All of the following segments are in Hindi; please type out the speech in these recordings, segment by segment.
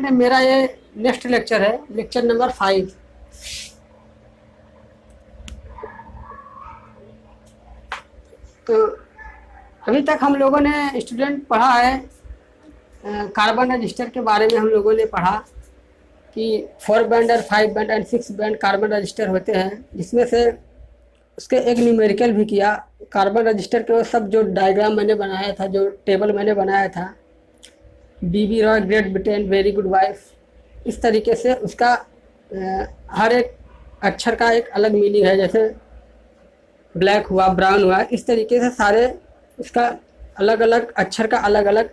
स्टूडेंट, मेरा ये नेक्स्ट लेक्चर है, लेक्चर नंबर 5। तो अभी तक हम लोगों ने स्टूडेंट पढ़ा है कार्बन रजिस्टर के बारे में। हम लोगों ने पढ़ा कि 4 बैंड और 5 band and 6 band carbon register होते हैं, जिसमें से उसके एक न्यूमेरिकल भी किया। कार्बन रजिस्टर के वो सब जो डायग्राम मैंने बनाया था, जो टेबल मैंने बनाया था, BB Roy, great Britain, very good wife, इस तरीके से उसका हर एक अक्षर का एक अलग मीनिंग है। जैसे ब्लैक हुआ, ब्राउन हुआ, इस तरीके से सारे उसका अलग अलग अक्षर का अलग अलग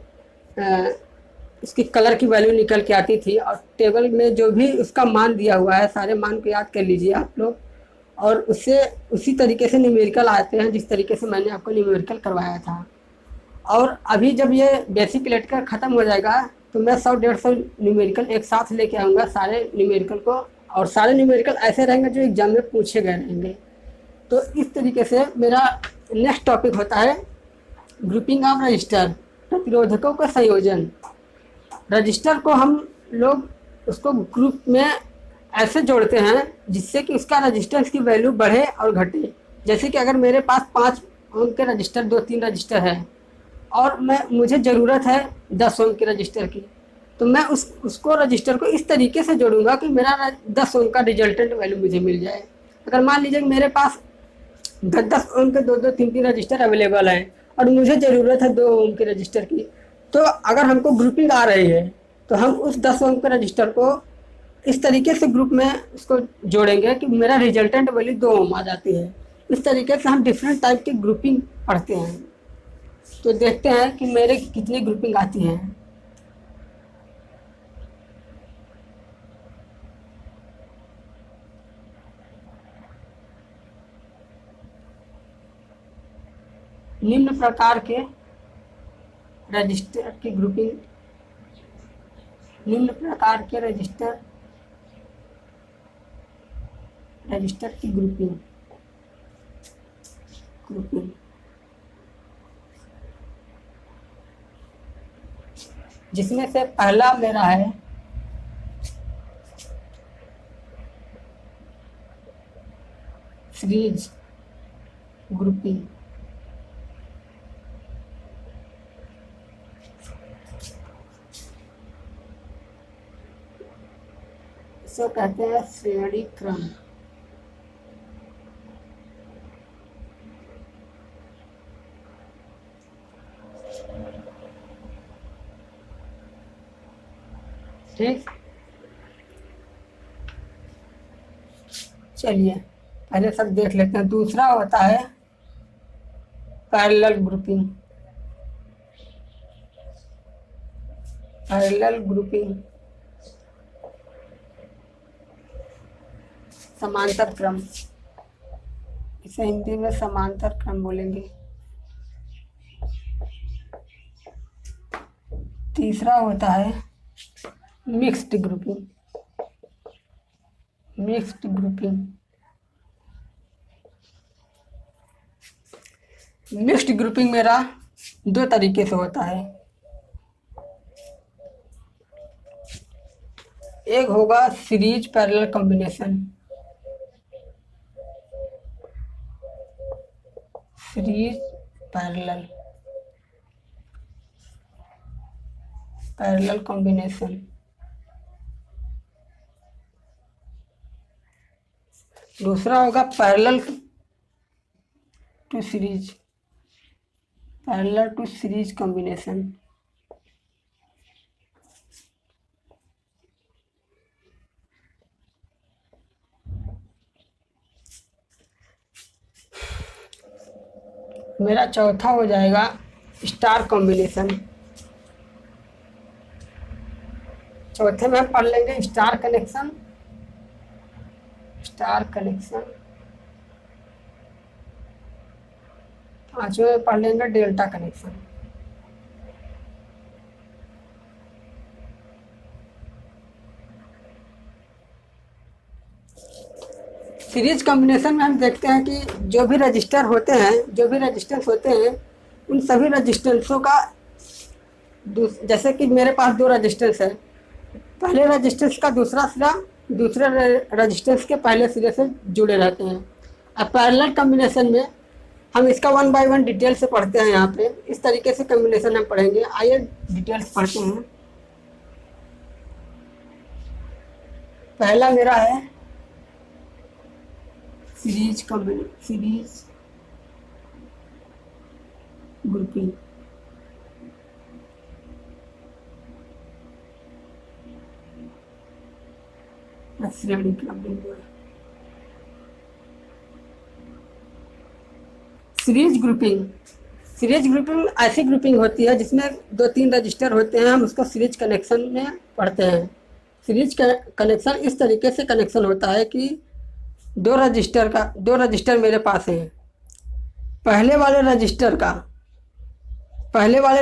उसकी कलर की वैल्यू निकल के आती थी। और टेबल में जो भी उसका मान दिया हुआ है, सारे मान को याद कर लीजिए आप लोग, और उससे उसी तरीके से न्यूमेरिकल आते हैं, जिस तरीके से मैंने आपको न्यूमेरिकल करवाया था। और अभी जब ये बेसिक लेक्चर ख़त्म हो जाएगा तो मैं 100-150 न्यूमेरिकल एक साथ लेके आऊँगा, सारे न्यूमेरिकल को। और सारे न्यूमेरिकल ऐसे रहेंगे जो एग्जाम में पूछे गए रहेंगे। तो इस तरीके से मेरा नेक्स्ट टॉपिक होता है ग्रुपिंग ऑफ रजिस्टर, प्रतिरोधकों का संयोजन। रजिस्टर को हम लोग उसको ग्रुप में ऐसे जोड़ते हैं जिससे कि उसका रजिस्टेंस की वैल्यू बढ़े और घटे। जैसे कि अगर मेरे पास 5 ओम के रजिस्टर, 2-3 रजिस्टर है और मुझे ज़रूरत है 10 ओम के रजिस्टर की, तो मैं उसको रजिस्टर को इस तरीके से जोड़ूंगा कि मेरा 10 ओम का रिजल्टेंट वैल्यू मुझे मिल जाए। अगर मान लीजिए कि मेरे पास 10 ओम के 2-2, 3-3 रजिस्टर अवेलेबल हैं और मुझे ज़रूरत है 2 ओम के रजिस्टर की, तो अगर हमको ग्रुपिंग आ रही है तो हम उस 10 ओम के रजिस्टर को इस तरीके से ग्रुप में उसको जोड़ेंगे कि मेरा रिजल्टेंट वैल्यू 2 ओम आ जाती है। इस तरीके से हम डिफरेंट टाइप की ग्रुपिंग पढ़ते हैं। तो देखते हैं कि मेरे कितनी ग्रुपिंग आती हैं। निम्न प्रकार के रजिस्टर की ग्रुपिंग, निम्न प्रकार के रजिस्टर की ग्रुपिंग जिसमें से पहला मेरा है सीरीज ग्रुपिंग। इसे कहते हैं श्रेणी क्रम। ठीक, चलिए पहले सब देख लेते हैं। दूसरा होता है पैरेलल ग्रुपिंग। पैरेलल ग्रुपिंग, समांतर क्रम, इसे हिंदी में समांतर क्रम बोलेंगे। तीसरा होता है mixed grouping. Mixed grouping, mixed grouping मेरा 2 तरीके से होता है। एक होगा series parallel combination. Series parallel combination. दूसरा होगा parallel to series, parallel to series combination. मेरा चौथा हो जाएगा स्टार कॉम्बिनेशन। चौथे में हम पढ़ लेंगे स्टार कनेक्शन। पांचवें में पढ़ लेंगे डेल्टा कनेक्शन। सीरीज कॉम्बिनेशन में हम देखते हैं कि जो भी रजिस्टर होते हैं, जो भी रजिस्टेंस होते हैं, उन सभी रजिस्टेंसों का, जैसे कि मेरे पास 2 रजिस्टेंस है, पहले रजिस्टेंस का दूसरा सिरा दूसरे रजिस्टेंस के पहले सिरे से जुड़े रहते हैं। अब पैरेलल कम्बिनेशन में हम इसका 1 बाय 1 डिटेल से पढ़ते हैं। यहाँ पे इस तरीके से कम्बिनेशन हम पढ़ेंगे। आइए डिटेल्स पढ़ते हैं। पहला मेरा है सीरीज ग्रुपिंग। श्रेणी क्रमिंग। सीरीज ग्रुपिंग ऐसी ग्रुपिंग होती है जिसमें 2-3 रजिस्टर होते हैं। हम उसको सीरीज कनेक्शन में पढ़ते हैं। सीरीज कनेक्शन इस तरीके से कनेक्शन होता है कि दो रजिस्टर मेरे पास हैं। पहले वाले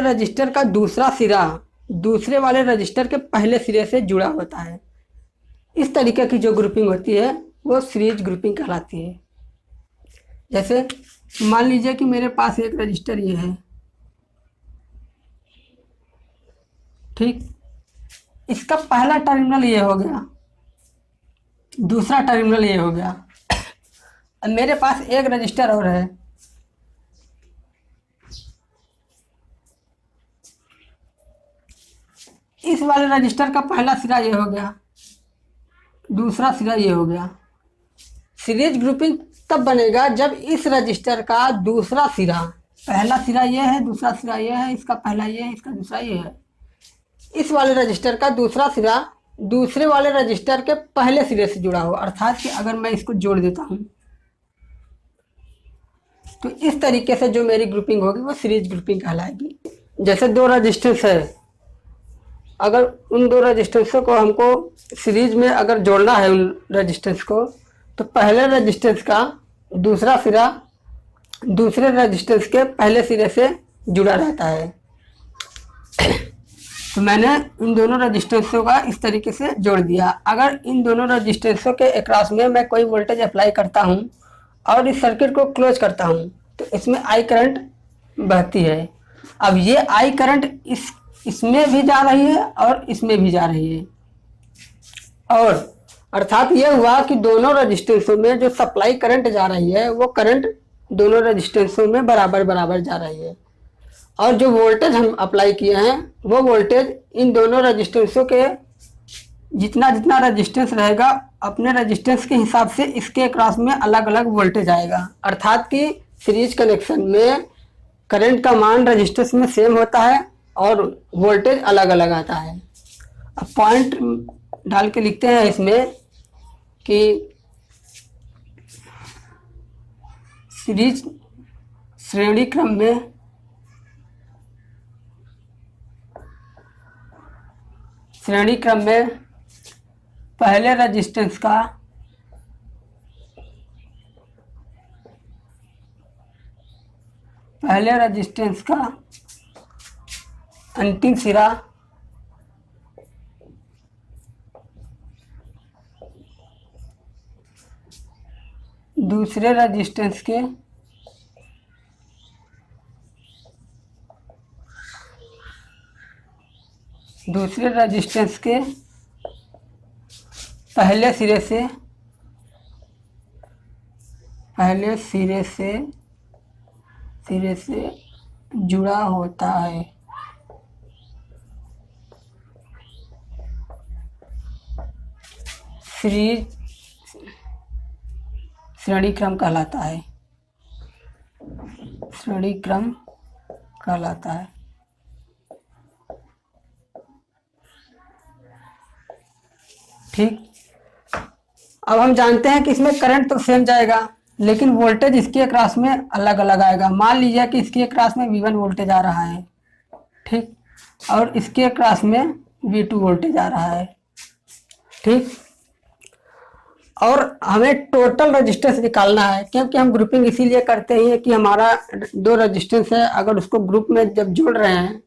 रजिस्टर का दूसरा सिरा दूसरे वाले रजिस्टर के पहले सिरे से जुड़ा होता है। इस तरीके की जो ग्रुपिंग होती है वो सीरीज ग्रुपिंग कहलाती है। जैसे मान लीजिए कि मेरे पास एक रजिस्टर ये है, ठीक। इसका पहला टर्मिनल ये हो गया, दूसरा टर्मिनल ये हो गया। अब मेरे पास एक रजिस्टर और है, इस वाले रजिस्टर का पहला सिरा ये हो गया, दूसरा सिरा ये हो गया। सीरीज ग्रुपिंग तब बनेगा जब इस रजिस्टर का दूसरा सिरा, पहला सिरा ये है, दूसरा सिरा ये है, इसका पहला ये है, इसका दूसरा ये है। इस वाले रजिस्टर का दूसरा सिरा दूसरे वाले रजिस्टर के पहले सिरे से जुड़ा हो। अर्थात कि अगर मैं इसको जोड़ देता हूँ तो इस तरीके से जो मेरी ग्रुपिंग होगी वो सीरीज ग्रुपिंग कहलाएगी। जैसे 2 रजिस्टर्स है, अगर उन 2 रजिस्टर्सों को हमको सीरीज में अगर जोड़ना है उन रजिस्टर्स को, तो पहले रजिस्टर्स का दूसरा सिरा दूसरे रजिस्टर्स के पहले सिरे से जुड़ा रहता है। तो मैंने इन दोनों रजिस्टर्सों का इस तरीके से जोड़ दिया। अगर इन दोनों रजिस्टर्सों के अक्रॉस में मैं कोई वोल्टेज अप्लाई करता हूँ और इस सर्किट को क्लोज करता हूँ तो इसमें आई करंट बहती है। अब ये आई करंट इसमें भी जा रही है और इसमें भी जा रही है, और अर्थात ये हुआ कि दोनों रजिस्टेंसों में जो सप्लाई करंट जा रही है वो करंट दोनों रजिस्टेंसों में बराबर बराबर जा रही है। और जो वोल्टेज हम अप्लाई किए हैं वो वोल्टेज इन दोनों रजिस्टेंसों के जितना जितना रजिस्टेंस रहेगा अपने रजिस्टेंस के हिसाब से इसके क्रॉस में अलग अलग वोल्टेज आएगा। अर्थात कि सीरीज कनेक्शन में करंट का मान रजिस्टेंस में सेम होता है और वोल्टेज अलग अलग आता है। अब पॉइंट डाल के लिखते हैं इसमें कि सीरीज श्रेणी क्रम में पहले रजिस्टेंस का अंतिम सिरा दूसरे रजिस्टेंस के पहले सिरे से जुड़ा होता है। सीरीज श्रेणी क्रम कहलाता है। ठीक। अब हम जानते हैं कि इसमें करंट तो सेम जाएगा लेकिन वोल्टेज इसके अक्रॉस में अलग अलग आएगा। मान लीजिए कि इसके अक्रॉस में V1 वोल्टेज आ रहा है, ठीक, और इसके अक्रॉस में V2 वोल्टेज आ रहा है, ठीक। और हमें टोटल रजिस्टेंस निकालना है, क्योंकि हम ग्रुपिंग इसीलिए करते हैं कि हमारा 2 रजिस्टेंस है, अगर उसको ग्रुप में जब जोड़ रहे हैं,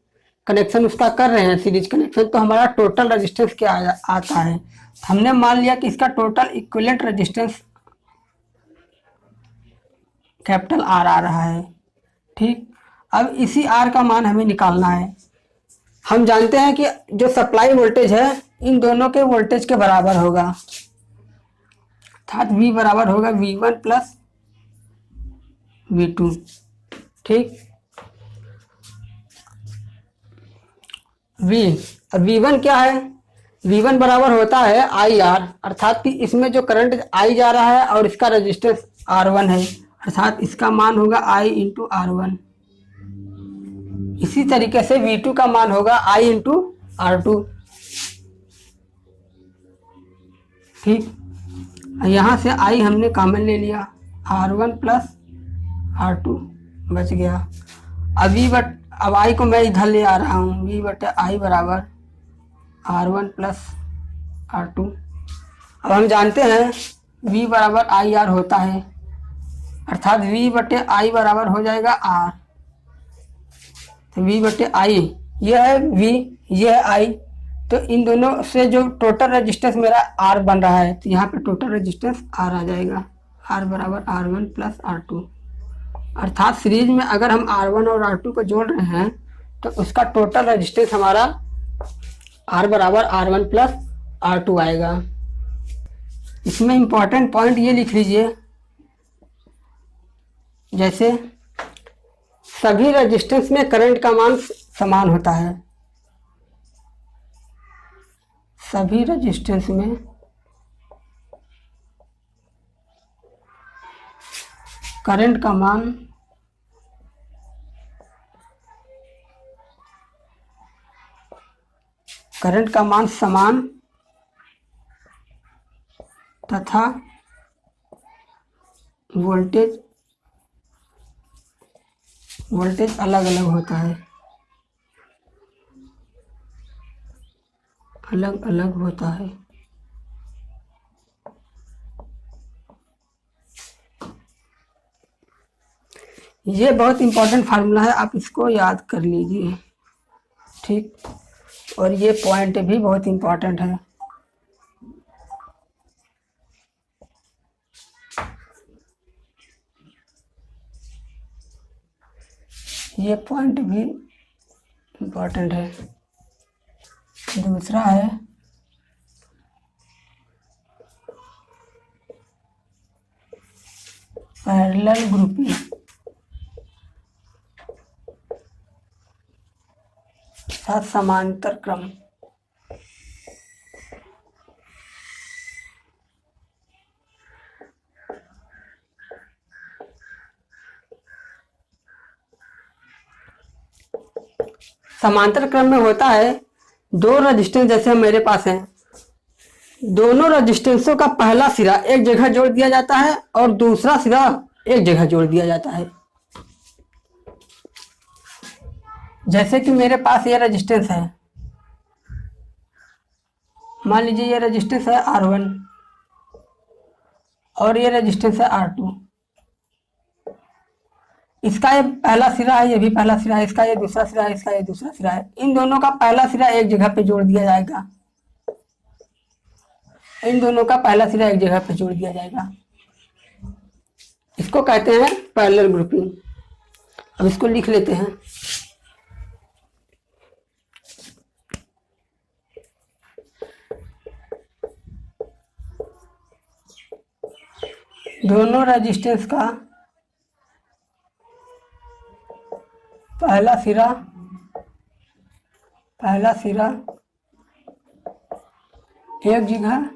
कनेक्शन उसका कर रहे हैं सीरीज कनेक्शन, तो हमारा टोटल रजिस्टेंस क्या आता है। हमने मान लिया कि इसका total equivalent resistance capital R आ रहा है, ठीक। अब इसी R का मान हमें निकालना है। हम जानते हैं कि जो सप्लाई वोल्टेज है इन दोनों के वोल्टेज के बराबर होगा, अर्थात V बराबर होगा V1 प्लस V2। ठीक, अब V1 क्या है? V1 बराबर होता है IR, अर्थात कि इसमें जो करंट I जा रहा है और इसका रेजिस्टेंस R1 है, अर्थात इसका मान होगा I इंटू R1। इसी तरीके से V2 का मान होगा I इंटू R2। ठीक, यहाँ से I हमने कॉमन ले लिया, R1 प्लस R2 बच गया। अब I को मैं इधर ले आ रहा हूँ, V बटे I बराबर R1 प्लस R2। अब हम जानते हैं V बराबर IR होता है, अर्थात V बटे I बराबर हो जाएगा R। तो V बटे I, यह है V, यह है I, तो इन दोनों से जो टोटल रेजिस्टेंस मेरा R बन रहा है, तो यहाँ पे टोटल रेजिस्टेंस R आ जाएगा, R बराबर R1 प्लस R2। अर्थात सीरीज में अगर हम R1 और R2 को जोड़ रहे हैं तो उसका टोटल रेजिस्टेंस हमारा R बराबर R1 प्लस R2 आएगा। इसमें इंपॉर्टेंट पॉइंट ये लिख लीजिए, जैसे सभी रेजिस्टेंस में करंट का मान समान होता है, सभी रेजिस्टेंस में करंट का मान समान तथा वोल्टेज अलग अलग होता है, अलग अलग होता है। ये बहुत इंपॉर्टेंट फार्मूला है, आप इसको याद कर लीजिए। ठीक, और ये पॉइंट भी बहुत इंपॉर्टेंट है। ये पॉइंट भी इंपॉर्टेंट है। दूसरा है पैरेलल ग्रुपिंग, साथ समांतर क्रम। समांतर क्रम में होता है दो रजिस्टेंस जैसे मेरे पास हैं, दोनों रजिस्टेंसों का पहला सिरा एक जगह जोड़ दिया जाता है और दूसरा सिरा एक जगह जोड़ दिया जाता है। जैसे कि मेरे पास ये रजिस्टेंस है, मान लीजिए ये रजिस्टेंस है R1 और ये रजिस्टेंस है R2। इसका ये पहला सिरा है, ये भी पहला सिरा है, इसका ये दूसरा सिरा है, इसका ये दूसरा सिरा है। इन दोनों का पहला सिरा एक जगह पे जोड़ दिया जाएगा, इन दोनों का पहला सिरा एक जगह पे जोड़ दिया जाएगा। इसको कहते हैं पैरेलल ग्रुपिंग। अब इसको लिख लेते हैं। दोनों रेजिस्टेंस का पहला सिरा एक जगह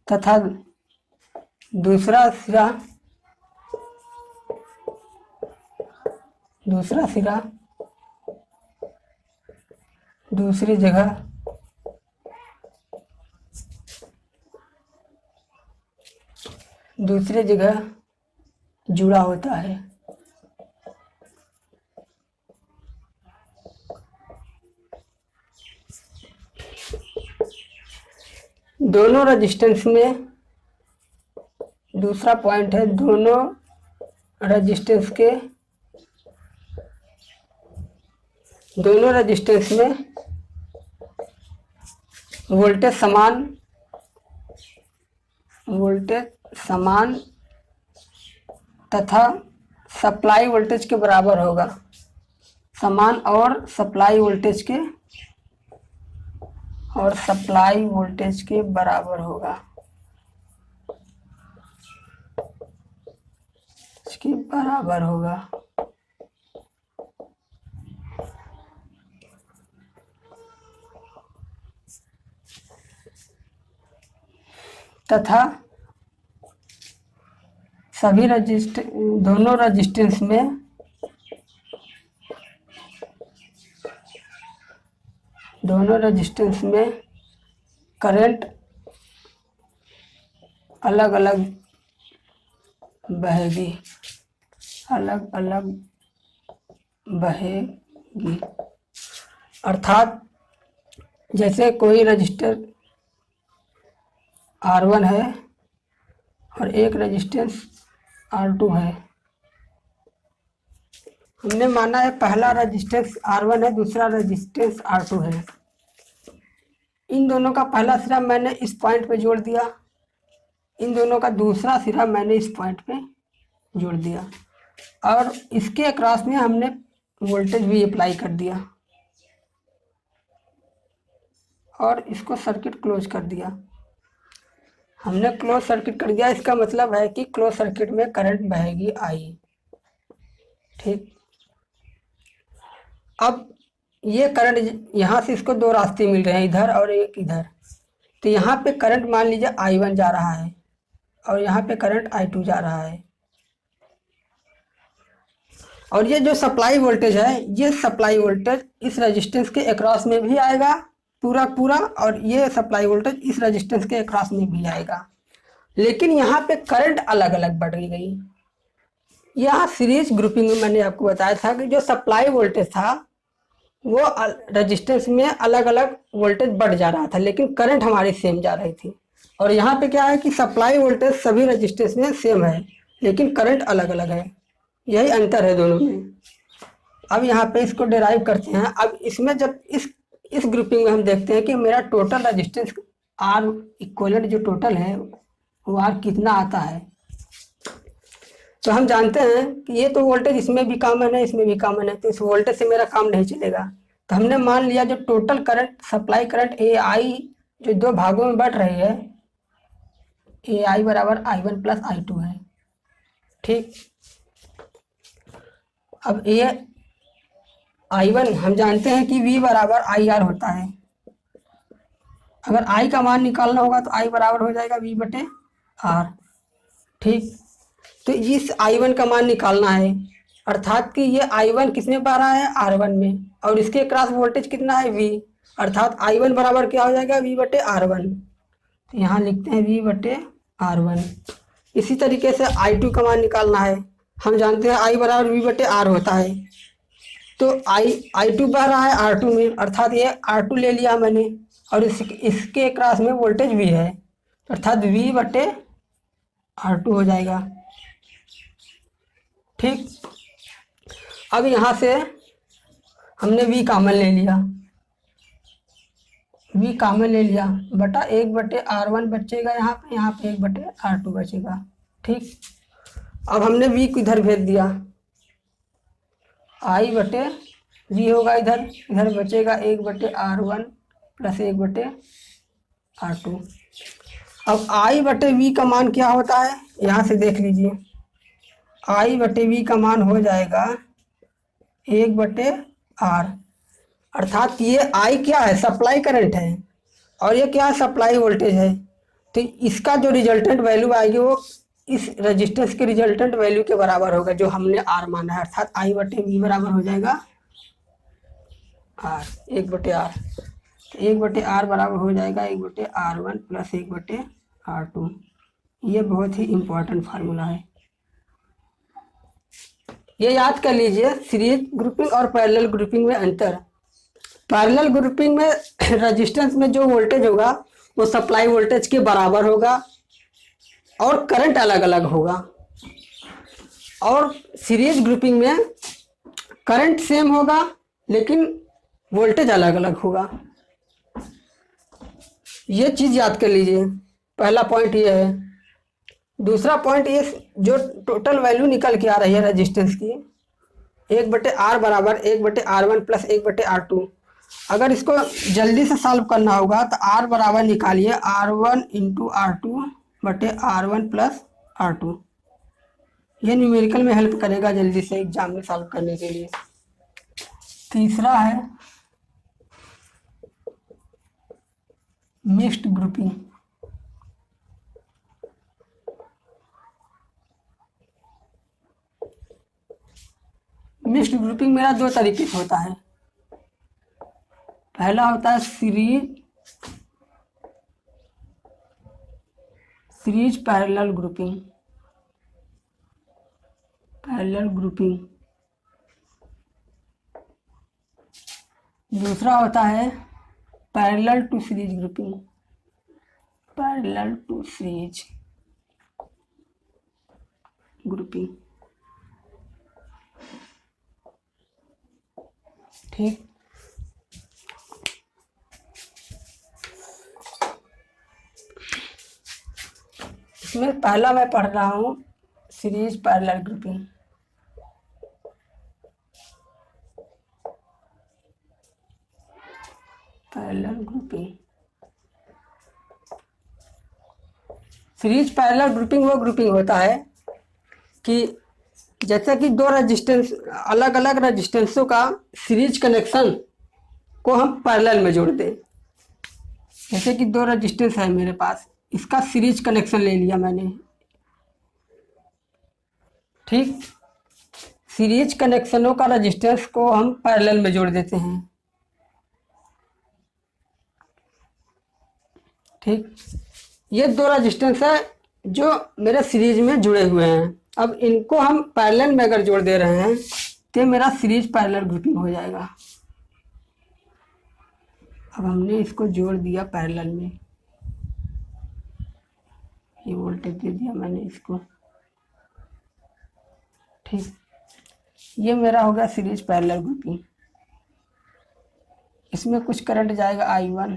तथा दूसरा सिरा दूसरी जगह जुड़ा होता है। दोनों रेजिस्टेंस में, दूसरा पॉइंट है, दोनों रेजिस्टेंस में वोल्टेज समान तथा सप्लाई वोल्टेज के बराबर होगा। समान और सप्लाई वोल्टेज के बराबर होगा, इसके बराबर होगा। तथा सभी दोनों रजिस्टेंस में करंट अलग अलग बहेगी, अर्थात जैसे कोई रजिस्टर R1 है और एक रजिस्टेंस R2 है। हमने माना है पहला रजिस्टेंस R1 है, दूसरा रजिस्टेंस R2 है। इन दोनों का पहला सिरा मैंने इस पॉइंट पे जोड़ दिया, इन दोनों का दूसरा सिरा मैंने इस पॉइंट पे जोड़ दिया और इसके अक्रॉस में हमने वोल्टेज भी अप्लाई कर दिया और इसको सर्किट क्लोज कर दिया। हमने क्लोज सर्किट कर दिया, इसका मतलब है कि क्लोज सर्किट में करंट बहेगी I। ठीक, अब ये करंट यहाँ से इसको दो रास्ते मिल रहे हैं, इधर और एक इधर। तो यहाँ पे करंट मान लीजिए I1 जा रहा है और यहाँ पे करंट I2 जा रहा है। और ये जो सप्लाई वोल्टेज है, ये सप्लाई वोल्टेज इस रेजिस्टेंस के अक्रॉस में भी आएगा पूरा, और ये सप्लाई वोल्टेज इस रेजिस्टेंस के अक्रॉस में भी आएगा। लेकिन यहाँ पे करंट अलग अलग बढ़ गई। यहाँ सीरीज ग्रुपिंग में मैंने आपको बताया था कि जो सप्लाई वोल्टेज था वो रेजिस्टेंस में अलग अलग वोल्टेज बढ़ जा रहा था, लेकिन करंट हमारी सेम जा रही थी। और यहाँ पे क्या है कि सप्लाई वोल्टेज सभी रेजिस्टेंस में सेम है, लेकिन करंट अलग अलग है। यही अंतर है दोनों में। अब यहाँ पे इसको डिराइव करते हैं। अब इसमें जब इस ग्रुपिंग में हम देखते हैं कि मेरा टोटल रेजिस्टेंस R इक्वलेंट जो टोटल है वो R कितना आता है। तो हम जानते हैं कि ये तो वोल्टेज इसमें भी कॉमन है, इसमें भी कॉमन है, तो इस वोल्टेज से मेरा काम नहीं चलेगा। तो हमने मान लिया जो total current supply current AI जो दो भागों में बढ़ रही है, AI बराबर I1 प्लस I2 है। ठीक, अब ये I1 हम जानते हैं कि V बराबर IR होता है। अगर I का मान निकालना होगा तो I बराबर हो जाएगा V बटे R। ठीक, तो इस I1 का मान निकालना है, अर्थात कि ये I1 किस में बह रहा है R1 में, और इसके क्रॉस वोल्टेज कितना है V, अर्थात I1 बराबर क्या हो जाएगा V बटे R1। तो यहाँ लिखते हैं V बटे R1। इसी तरीके से I2 का मान निकालना है। हम जानते हैं I बराबर V बटे R होता है। तो I2 बह रहा है R2 में, अर्थात ये R2 ले लिया मैंने, और इसके क्रॉस में वोल्टेज V है, अर्थात V बटे R2 हो जाएगा। ठीक, अब यहाँ से हमने V कॉमन ले लिया, V कॉमन ले लिया बटा 1 बटे R1 बचेगा, यहाँ पे 1 बटे R2 बचेगा। ठीक, अब हमने V को इधर भेज दिया, I बटे V होगा इधर बचेगा 1 बटे R1 प्लस 1 बटे R2। अब I बटे V का मान क्या होता है, यहाँ से देख लीजिए। I बटे V का मान हो जाएगा 1 बटे R, अर्थात ये I क्या है, सप्लाई करंट है, और ये क्या है, सप्लाई वोल्टेज है। तो इसका जो रिजल्टेंट वैल्यू आएगी वो इस रेजिस्टेंस के रिजल्टेंट वैल्यू के बराबर होगा जो हमने R माना है, अर्थात I बटे V बराबर हो जाएगा R, 1 बटे R। 1 बटे R बराबर हो जाएगा 1 बटे R1 प्लस 1 बटे R2। ये बहुत ही इम्पोर्टेंट फार्मूला है, ये याद कर लीजिए। सीरीज ग्रुपिंग और पैरेलल ग्रुपिंग में अंतर। पैरेलल ग्रुपिंग में रेजिस्टेंस में जो वोल्टेज होगा वो सप्लाई वोल्टेज के बराबर होगा और करंट अलग अलग होगा, और सीरीज ग्रुपिंग में करंट सेम होगा लेकिन वोल्टेज अलग अलग होगा। ये चीज़ याद कर लीजिए, पहला पॉइंट ये है। दूसरा पॉइंट ये, जो टोटल वैल्यू निकल के आ रही है रेजिस्टेंस की, 1/R बराबर 1/R1 प्लस 1/R2। अगर इसको जल्दी से सॉल्व करना होगा तो R बराबर निकालिए R1 into R2/R1 plus R2। ये न्यूमेरिकल में हेल्प करेगा जल्दी से एग्जाम में सॉल्व करने के लिए। तीसरा है मिक्स्ड ग्रुपिंग। मिक्स्ड ग्रुपिंग मेरा दो तरीके से होता है। पहला होता है सीरीज पैरेलल ग्रुपिंग। दूसरा होता है पैरेलल टू सीरीज ग्रुपिंग। ठीक, इसमें पहला मैं पढ़ रहा हूँ series parallel grouping. Series parallel grouping वो ग्रुपिंग होता है कि जैसे कि दो रेजिस्टेंस, अलग अलग रेजिस्टेंसों का सीरीज कनेक्शन को हम पैरेलल में जोड़ दें। जैसे कि दो रेजिस्टेंस है मेरे पास, इसका सीरीज कनेक्शन ले लिया मैंने। ठीक, सीरीज कनेक्शनों का रेजिस्टेंस को हम पैरेलल में जोड़ देते हैं। ठीक, ये दो रेजिस्टेंस है जो मेरे सीरीज में जुड़े हुए हैं। अब इनको हम पैरेलल में अगर जोड़ दे रहे हैं तो मेरा सीरीज पैरेलल ग्रुपिंग हो जाएगा। अब हमने इसको जोड़ दिया पैरेलल में, ये वोल्टेज दे दिया मैंने इसको। ठीक, ये मेरा हो गया सीरीज पैरेलल ग्रुपिंग। इसमें कुछ करंट जाएगा I1,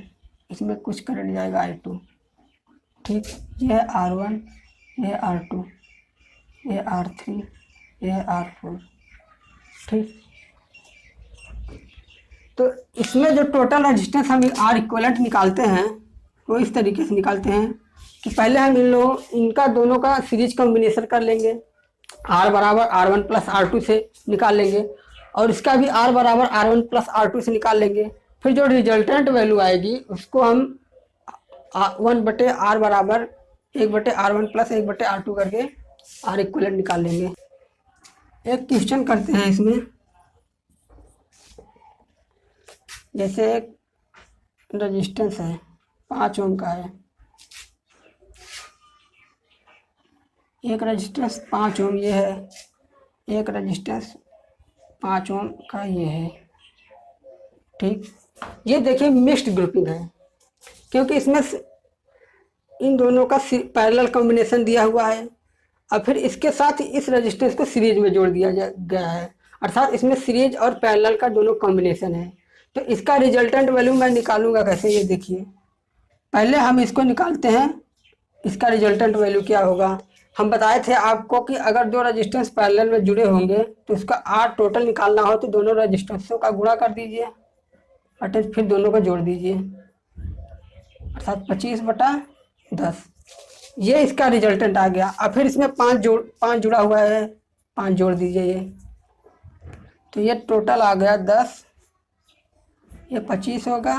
इसमें कुछ करंट जाएगा I2। ठीक, ये है R1, ये है R2, ये है R3, ये है R4। ठीक, तो इसमें जो टोटल रेजिस्टेंस हम R इक्विवेलेंट निकालते हैं वो इस तरीके से निकालते हैं कि पहले हम इनका दोनों का सीरीज कॉम्बिनेशन कर लेंगे। R बराबर R1 प्लस R2 से निकाल लेंगे और इसका भी R बराबर R1 प्लस R2 से निकाल लेंगे। फिर जो रिजल्टेंट वैल्यू आएगी उसको हम 1/R बराबर 1/R1 प्लस 1/R2 करके R इक्विवेलेंट निकाल लेंगे। एक क्वेश्चन करते हैं इसमें। जैसे एक रेजिस्टेंस है 5 ओम का है, एक रेजिस्टेंस 5 ओम ये है, एक रेजिस्टेंस 5 ओम का ये है। ठीक, ये देखिए मिक्स्ड ग्रुपिंग है क्योंकि इसमें इन दोनों का पैरेलल कॉम्बिनेशन दिया हुआ है। अब फिर इसके साथ इस रेजिस्टेंस को सीरीज में जोड़ दिया गया है, अर्थात इसमें सीरीज और पैरेलल का दोनों कॉम्बिनेशन है। तो इसका रिजल्टेंट वैल्यू मैं निकालूंगा कैसे, ये देखिए। पहले हम इसको निकालते हैं, इसका रिजल्टेंट वैल्यू क्या होगा। हम बताए थे आपको कि अगर दो रेजिस्टेंस पैरेलल में जुड़े होंगे तो उसका R टोटल निकालना हो तो दोनों रेजिस्टेंसों का गुणा कर दीजिए अर्थात फिर दोनों को जोड़ दीजिए, अर्थात 25/10। ये इसका रिजल्टेंट आ गया। अब फिर इसमें 5 जुड़ा हुआ है, 5 जोड़ दीजिए ये, तो ये टोटल आ गया 10। ये 25 होगा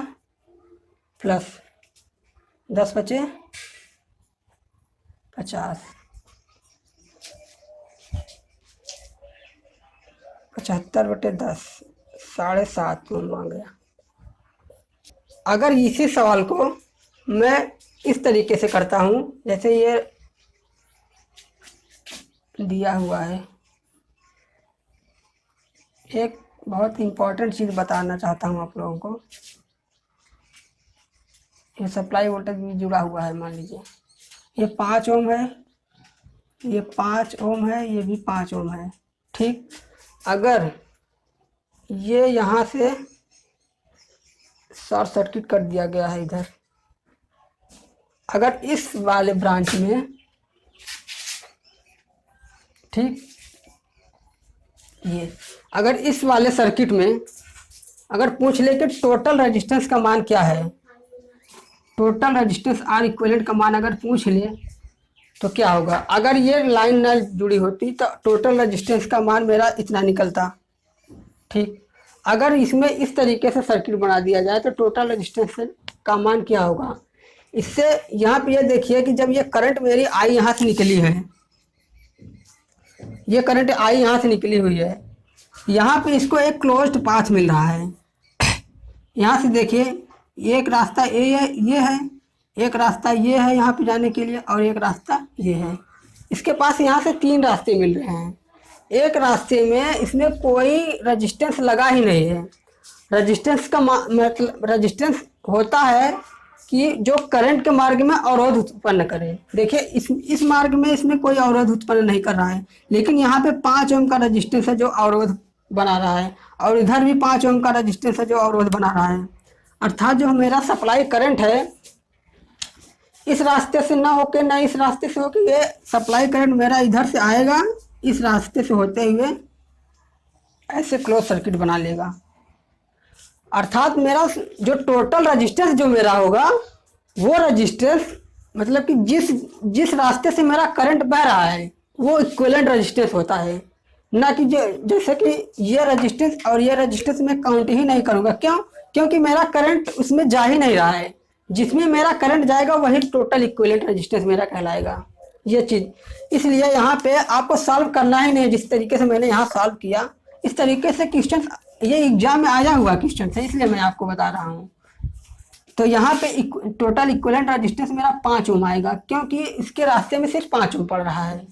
प्लस 10 बचे 50, 75/10, 7.5 ओम आ गया। अगर इसी सवाल को मैं इस तरीके से करता हूँ, जैसे ये दिया हुआ है, एक बहुत इम्पोर्टेंट चीज़ बताना चाहता हूँ आप लोगों को। ये सप्लाई वोल्टेज भी जुड़ा हुआ है, मान लीजिए ये 5 ओम है, ये 5 ओम है, ये भी 5 ओम है। ठीक, अगर ये यहाँ से शॉर्ट सर्किट कर दिया गया है इधर, अगर इस वाले ब्रांच में, ठीक, ये अगर इस वाले सर्किट में अगर पूछ ले कि टोटल रेजिस्टेंस का मान क्या है, टोटल रेजिस्टेंस आर इक्विवेलेंट का मान अगर पूछ ले तो क्या होगा। अगर ये लाइन ना जुड़ी होती तो टोटल रेजिस्टेंस का मान मेरा इतना निकलता, ठीक। अगर इसमें इस तरीके से सर्किट बना दिया जाए तो टोटल रेजिस्टेंस का मान क्या होगा। इससे यहाँ पे ये देखिए कि जब ये करंट मेरी आई यहाँ से निकली है, ये करंट आई यहाँ से निकली हुई है, यहाँ पे इसको एक क्लोज्ड पाथ मिल रहा है। यहाँ से देखिए एक रास्ता ये है, एक रास्ता ये है यहाँ पे जाने के लिए, और एक रास्ता ये है। इसके पास यहाँ से 3 रास्ते मिल रहे हैं। एक रास्ते में इसमें कोई रेजिस्टेंस लगा ही नहीं है। रेजिस्टेंस का मतलब रेजिस्टेंस होता है कि जो करंट के मार्ग में अवरोध उत्पन्न करे। देखिए इस मार्ग में इसमें कोई अवरोध उत्पन्न नहीं कर रहा है, लेकिन यहाँ पे 5 ओम का रेजिस्टेंस है जो अवरोध बना रहा है, और इधर भी 5 ओम का रेजिस्टेंस है जो अवरोध बना रहा है। अर्थात जो मेरा सप्लाई करंट है इस रास्ते से ना होके ना इस रास्ते से होके, ये सप्लाई करंट मेरा इधर से आएगा, इस रास्ते से होते हुए ऐसे क्लोज सर्किट बना लेगा। अर्थात मेरा जो टोटल रेजिस्टेंस जो मेरा होगा वो रेजिस्टेंस मतलब कि जिस रास्ते से मेरा करंट बह रहा है वो इक्विवेलेंट रेजिस्टेंस होता है, ना कि जैसे कि ये रेजिस्टेंस और ये रेजिस्टेंस मैं काउंट ही नहीं करूँगा। क्यों? क्योंकि मेरा करंट उसमें जा ही नहीं रहा है। जिसमें मेरा करंट जाएगा वही टोटल इक्विवेलेंट रेजिस्टेंस मेरा कहलाएगा ये चीज़। इसलिए यहाँ पे आपको सॉल्व करना ही नहीं, जिस तरीके से मैंने यहाँ सॉल्व किया इस तरीके से क्वेश्चन ये एग्जाम में आया हुआ क्वेश्चन है, इसलिए मैं आपको बता रहा हूँ। तो यहाँ पे टोटल इक्विवेलेंट रेजिस्टेंस मेरा 5 ओम आएगा, क्योंकि इसके रास्ते में सिर्फ 5 ओम पड़ रहा है।